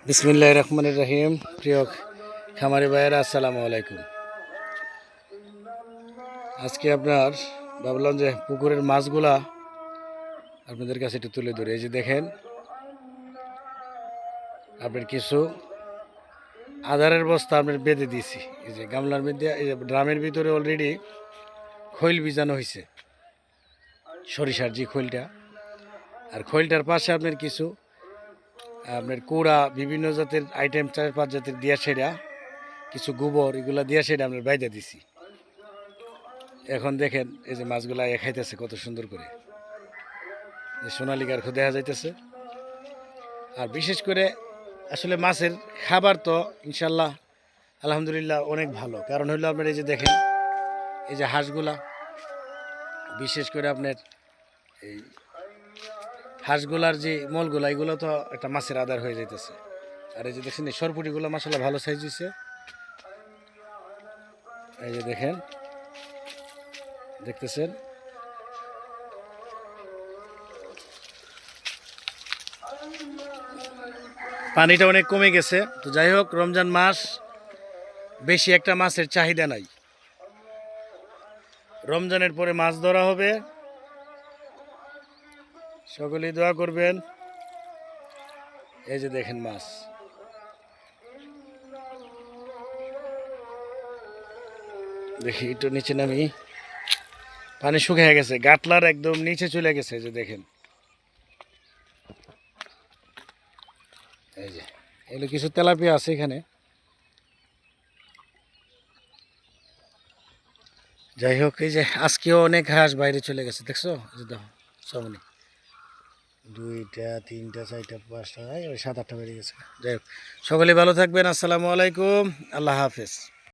বিসমিল্লাহির রহমানির রহিম। প্রিয় খামারি ভাইয়েরা, আসসালামু আলাইকুম। আজকে আপনার ভাবলাম যে পুকুরের মাছগুলা আপনাদের কাছে একটু তুলে ধরে। এই যে দেখেন, আপনার কিছু আদারের বস্তা আপনার বেঁধে দিয়েছি। এই যে গামলার মধ্যে, এই যে ড্রামের ভিতরে অলরেডি খৈল বিজানো হয়েছে, সরিষার যে খৈলটা। আর খৈলটার পাশে আপনার কিছু আপনার কুড়া, বিভিন্ন জাতের আইটেম, 4-5 জাতের দিয়া সেরা, কিছু গোবর, এগুলা দিয়া সেটা আপনার বাইদা দিছি। এখন দেখেন এই যে মাছগুলা খাইতেছে কত সুন্দর করে, সোনালী কার্খ দেখা যাইতেছে। আর বিশেষ করে আসলে মাছের খাবার তো ইনশাল্লাহ আলহামদুলিল্লাহ অনেক ভালো। কারণ হইলো আপনার এই যে দেখেন, এই যে হাঁসগুলা, বিশেষ করে আপনার এই হাঁসগুলার যে মলগুলা, এগুলো তো একটা মাছের আদার হয়ে যাইতেছে। আর এই যে দেখছেন এই সরপুটিগুলো মাসাল্লাহ ভালো সাইজ হয়েছে। এই যে দেখেন, দেখতেছেন পানিটা অনেক কমে গেছে। তো যাই হোক, রমজান মাস, বেশি একটা মাছের চাহিদা নাই। রমজানের পরে মাছ ধরা হবে, সকলেই দোয়া করবেন। এই যে দেখেন মাছ, দেখি একটু নিচে নামি, পানি শুকিয়ে গেছে, গাটলার একদম নিচে চলে গেছে। এই যে দেখেন, এই যে এগুলো কিছু তেলাপিয়া আছে এখানে। যাই হোক, এই যে আজকেও অনেক হাঁস বাইরে চলে গেছে, দেখছো? এই যে দেখো, সামনে 2টা 3টা 4টা 5টা, ওই 7-8টা বেরিয়ে গেছে। যাই হোক, সকলে ভালো থাকবেন। আসসালামু আলাইকুম, আল্লাহ হাফেজ।